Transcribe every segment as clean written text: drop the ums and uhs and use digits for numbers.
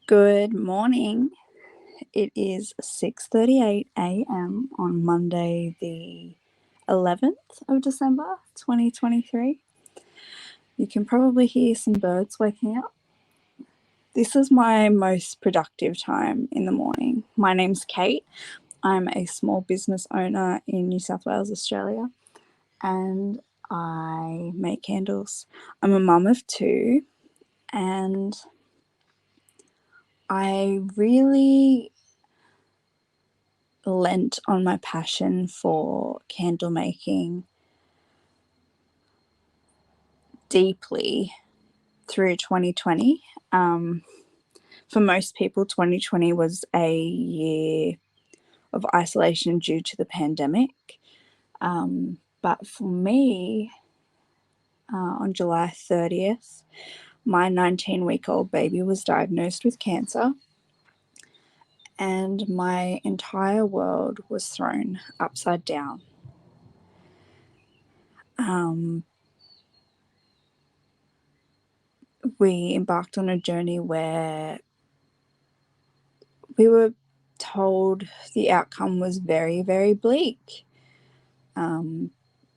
Good morning. It is 6:38 a.m. on Monday, the 11th of December, 2023. You can probably hear some birds waking up. This is my most productive time in the morning. My name's Kate. I'm a small business owner in New South Wales, Australia, and I make candles. I'm a mum of two, and I really lent on my passion for candle making deeply through 2020. For most people, 2020 was a year of isolation due to the pandemic. But for me, on July 30th, my 19-week-old baby was diagnosed with cancer, and my entire world was thrown upside down. We embarked on a journey where we were told the outcome was very, very bleak.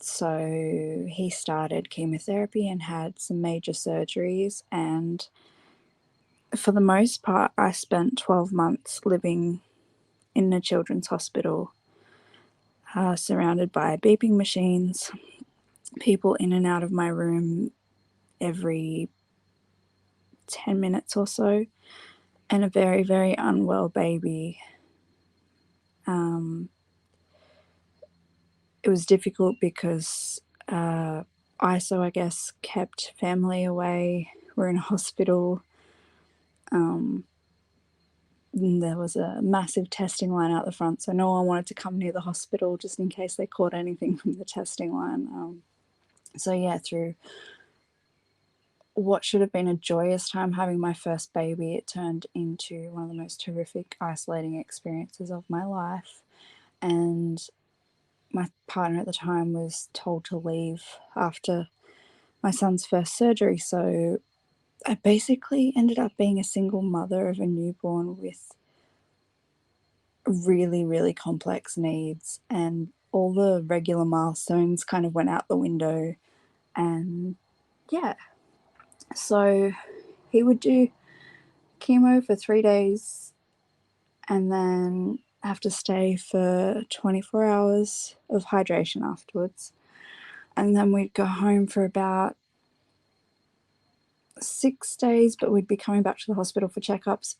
So he started chemotherapy and had some major surgeries, and for the most part, I spent 12 months living in a children's hospital, surrounded by beeping machines, people in and out of my room every 10 minutes or so, and a very, very unwell baby. It was difficult because ISO, I guess, kept family away. We're in a hospital. There was a massive testing line out the front, so no one wanted to come near the hospital just in case they caught anything from the testing line. So yeah, through what should have been a joyous time having my first baby, it turned into one of the most horrific, isolating experiences of my life. And my partner at the time was told to leave after my son's first surgery, so I basically ended up being a single mother of a newborn with really, really complex needs, and all the regular milestones kind of went out the window. And yeah, so he would do chemo for 3 days and then have to stay for 24 hours of hydration afterwards. And then we'd go home for about 6 days, but we'd be coming back to the hospital for checkups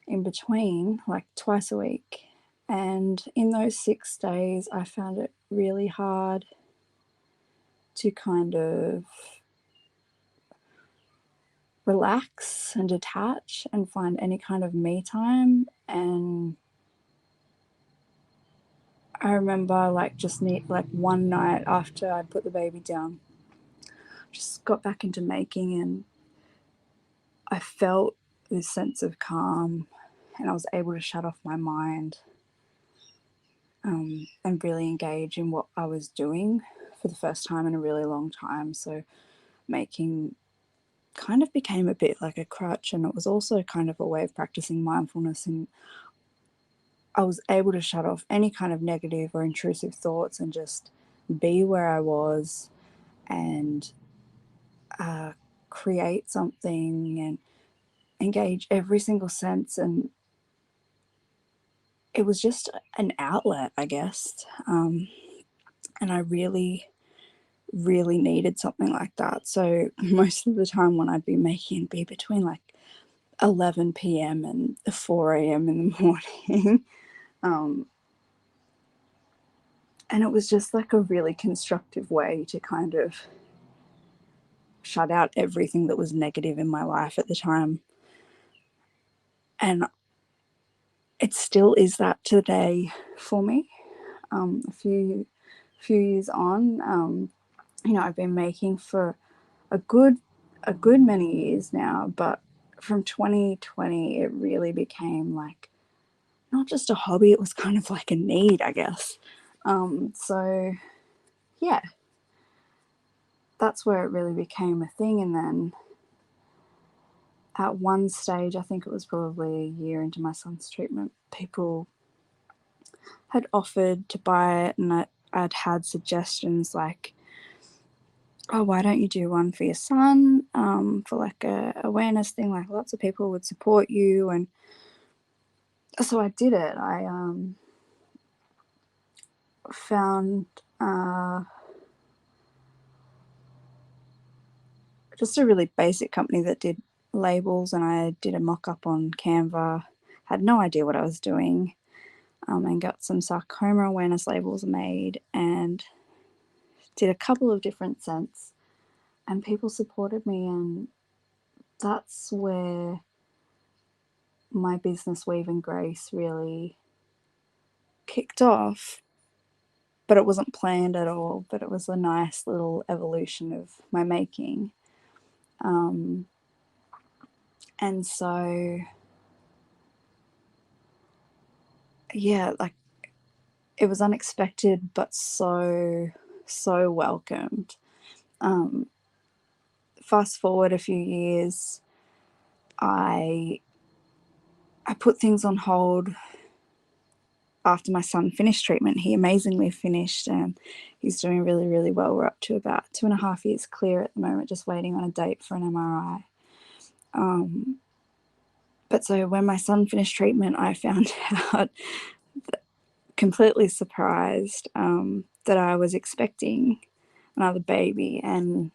in between, like twice a week. And in those 6 days, I found it really hard to kind of relax and detach and find any kind of me time. And I remember like one night after I put the baby down, just got back into making, and I felt this sense of calm, and I was able to shut off my mind, and really engage in what I was doing for the first time in a really long time. So making kind of became a bit like a crutch, and it was also kind of a way of practicing mindfulness, and I was able to shut off any kind of negative or intrusive thoughts and just be where I was and create something and engage every single sense. And it was just an outlet, I guess. And I really, really needed something like that. So most of the time when I'd be making, it'd be between like 11 p.m. and 4 a.m. in the morning. And it was just like a really constructive way to kind of shut out everything that was negative in my life at the time. And it still is that today for me. A few years on, I've been making for a good many years now, but from 2020 it really became like not just a hobby, it was kind of like a need, I guess. So yeah, that's where it really became a thing. And then at one stage, I think it was probably a year into my son's treatment, people had offered to buy it, and I'd had suggestions like, oh, why don't you do one for your son, for like a awareness thing, like lots of people would support you. And so I did it. I found just a really basic company that did labels, and I did a mock-up on Canva, had no idea what I was doing, and got some sarcoma awareness labels made and did a couple of different scents, and people supported me, and that's where my business Weave and Grace really kicked off. But it wasn't planned at all, but it was a nice little evolution of my making. And so, yeah, like it was unexpected, but so welcomed. Fast forward a few years, I put things on hold after my son finished treatment. He amazingly finished, and he's doing really, really well. We're up to about 2.5 years clear at the moment, just waiting on a date for an MRI. But so when my son finished treatment, I found out, completely surprised, that I was expecting another baby. And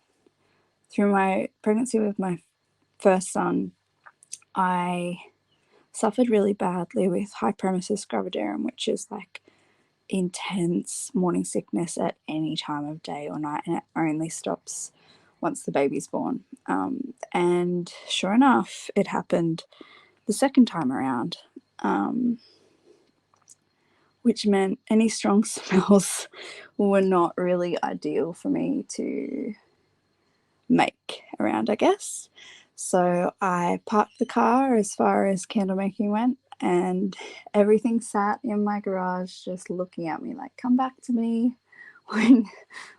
through my pregnancy with my first son, I suffered really badly with hyperemesis gravidarum, which is like intense morning sickness at any time of day or night, and it only stops once the baby's born. And sure enough, it happened the second time around, which meant any strong smells were not really ideal for me to make around, I guess. So I parked the car as far as candle making went, and everything sat in my garage just looking at me like, come back to me when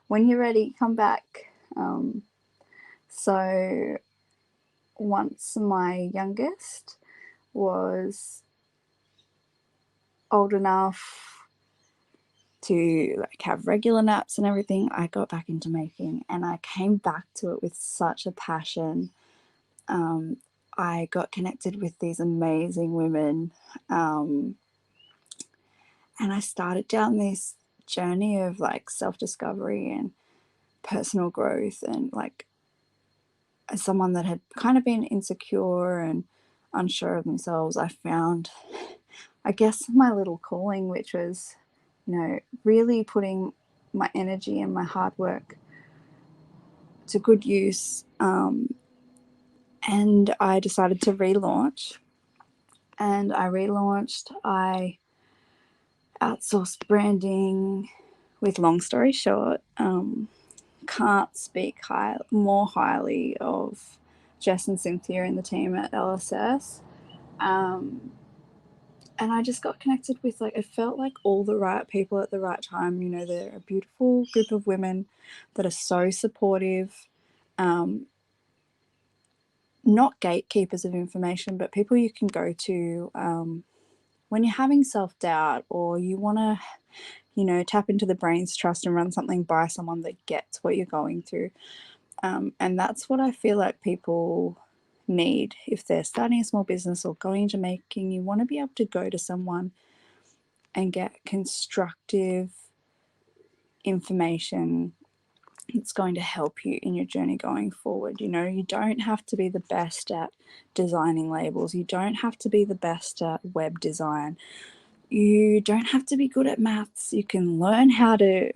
you're ready, come back. So once my youngest was old enough to like have regular naps and everything, I got back into making, and I came back to it with such a passion. I got connected with these amazing women, and I started down this journey of like self-discovery and personal growth. And like, as someone that had kind of been insecure and unsure of themselves, I found, I guess, my little calling, which was, really putting my energy and my hard work to good use. And I decided to relaunch. And I relaunched. I outsourced branding. With long story short, can't speak more highly of Jess and Cynthia and the team at LSS. And I just got connected with, like, it felt like all the right people at the right time. They're a beautiful group of women that are so supportive, not gatekeepers of information, but people you can go to when you're having self-doubt, or you want to, tap into the brain's trust and run something by someone that gets what you're going through. And that's what I feel like people need if they're starting a small business or going into making. You want to be able to go to someone and get constructive information that's going to help you in your journey going forward. You don't have to be the best at designing labels. You don't have to be the best at web design. You don't have to be good at maths. You can learn how to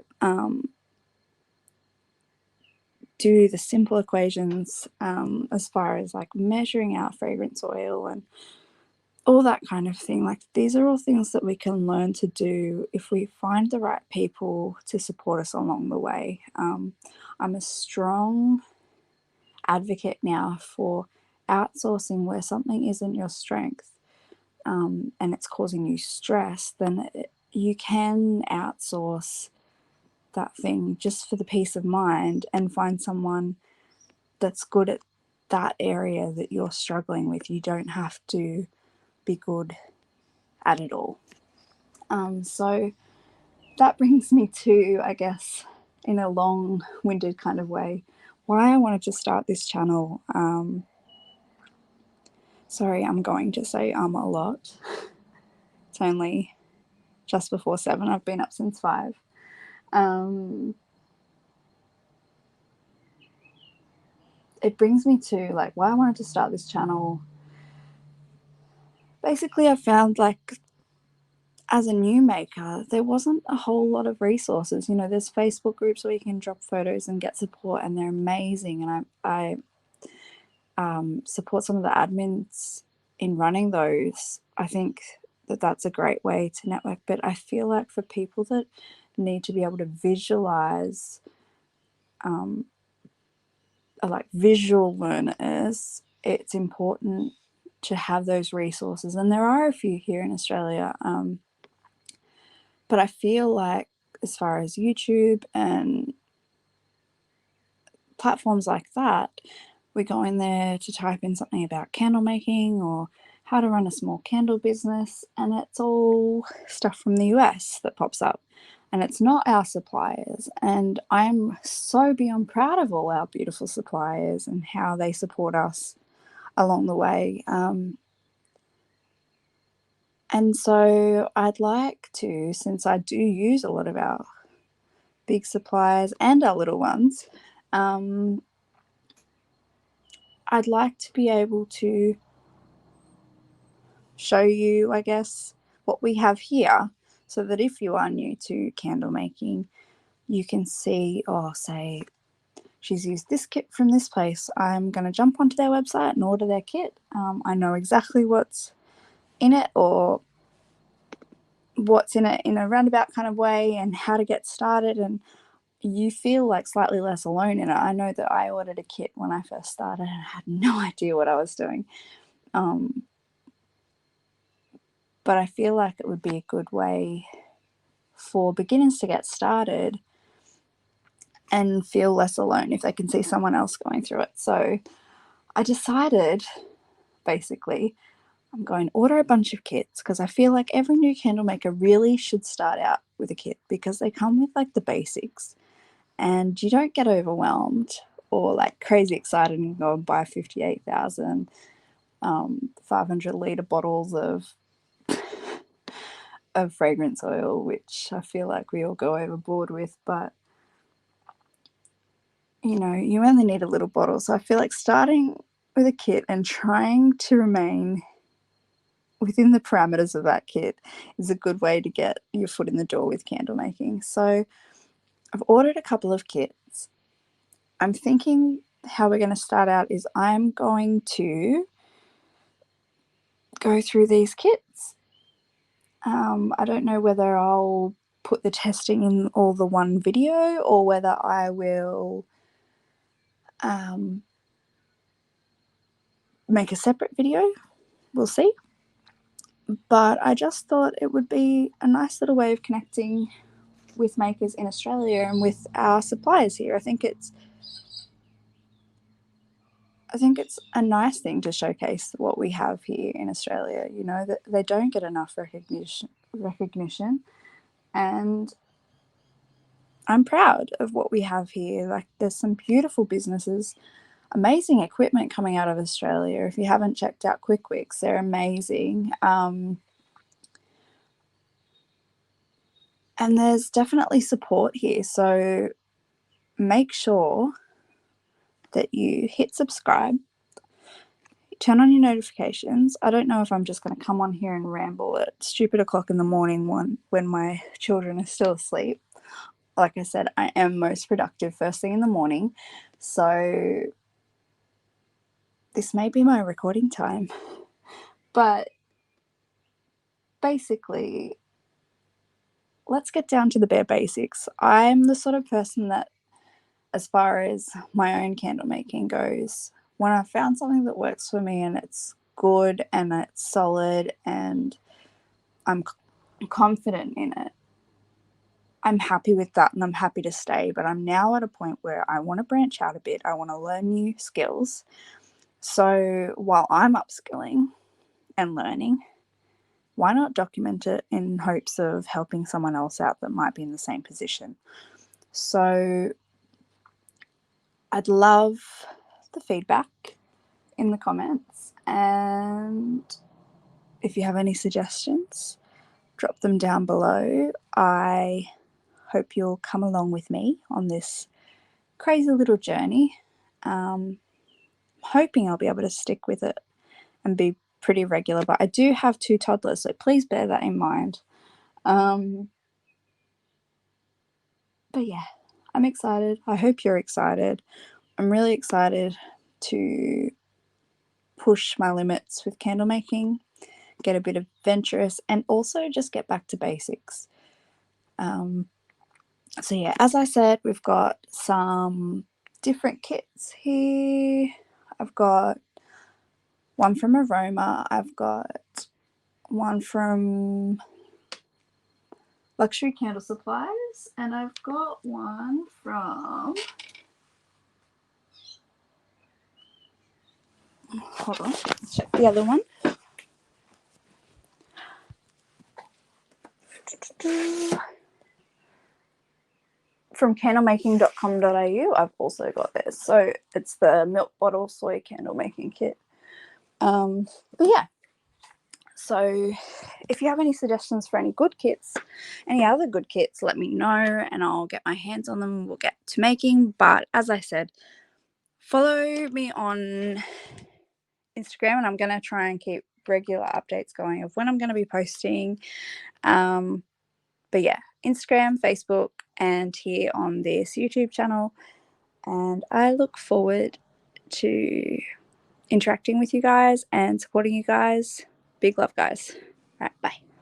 do the simple equations, as far as like measuring out fragrance oil and all that kind of thing. Like, these are all things that we can learn to do if we find the right people to support us along the way. I'm a strong advocate now for outsourcing where something isn't your strength, and it's causing you stress. Then you can outsource that thing just for the peace of mind and find someone that's good at that area that you're struggling with. You don't have to be good at it all. So that brings me to, I guess, in a long-winded kind of way, why I wanted to start this channel. Sorry, I'm going to say a lot. It's only just before 7. I've been up since 5. It brings me to like why I wanted to start this channel. Basically, I found like as a new maker, there wasn't a whole lot of resources. You know, there's Facebook groups where you can drop photos and get support, and they're amazing. And I support some of the admins in running those. I think that that's a great way to network. But I feel like for people that need to be able to visualize, like visual learners, it's important to have those resources. And there are a few here in Australia. But I feel like as far as YouTube and platforms like that, we go in there to type in something about candle making or how to run a small candle business, and it's all stuff from the US that pops up, and it's not our suppliers. And I'm so beyond proud of all our beautiful suppliers and how they support us along the way. And so I'd like to, since I do use a lot of our big suppliers and our little ones, I'd like to be able to show you, I guess, what we have here, so that if you are new to candle making, you can see, say, she's used this kit from this place. I'm going to jump onto their website and order their kit. I know exactly what's in it, or what's in it in a roundabout kind of way, and how to get started, and you feel like slightly less alone in it. I know that I ordered a kit when I first started and I had no idea what I was doing. But I feel like it would be a good way for beginners to get started and feel less alone if they can see someone else going through it. So I decided, basically, I'm going to order a bunch of kits, because I feel like every new candle maker really should start out with a kit, because they come with like the basics and you don't get overwhelmed or like crazy excited and go and buy 58,000 500-litre bottles of fragrance oil, which I feel like we all go overboard with. But you know, you only need a little bottle. So I feel like starting with a kit and trying to remain within the parameters of that kit is a good way to get your foot in the door with candle making. So I've ordered a couple of kits. I'm thinking how we're going to start out is I'm going to go through these kits. I don't know whether I'll put the testing in all the one video, or whether I will make a separate video. We'll see. But I just thought it would be a nice little way of connecting with makers in Australia and with our suppliers here. I think it's a nice thing to showcase what we have here in Australia. You know, that they don't get enough recognition, and I'm proud of what we have here. Like, there's some beautiful businesses, amazing equipment coming out of Australia. If you haven't checked out Kwikwik, they're amazing. And there's definitely support here. So make sure that you hit subscribe, turn on your notifications. I don't know if I'm just going to come on here and ramble at stupid o'clock in the morning when my children are still asleep. Like I said, I am most productive first thing in the morning. So this may be my recording time. But basically, let's get down to the bare basics. I'm the sort of person that, as far as my own candle making goes, when I found something that works for me and it's good and it's solid and I'm confident in it, I'm happy with that and I'm happy to stay. But I'm now at a point where I want to branch out a bit. I want to learn new skills. So while I'm upskilling and learning, why not document it in hopes of helping someone else out that might be in the same position? So I'd love the feedback in the comments, and if you have any suggestions, drop them down below. I hope you'll come along with me on this crazy little journey. Hoping I'll be able to stick with it and be pretty regular, but I do have 2 toddlers, so please bear that in mind. But yeah, I'm excited. I hope you're excited. I'm really excited to push my limits with candle making, get a bit adventurous, and also just get back to basics. So yeah, as I said, we've got some different kits here. I've got one from Eroma. I've got one from Luxury Candle Supplies, and I've got one from, hold on, let's check the other one. From candlemaking.com.au, I've also got this. So it's the milk bottle soy candle making kit. But yeah, so if you have any suggestions for any good kits, any other good kits, let me know and I'll get my hands on them. We'll get to making. But as I said, follow me on Instagram, and I'm going to try and keep regular updates going of when I'm going to be posting. But yeah, Instagram, Facebook, and here on this YouTube channel. And I look forward to interacting with you guys and supporting you guys. Big love, guys. All right, bye.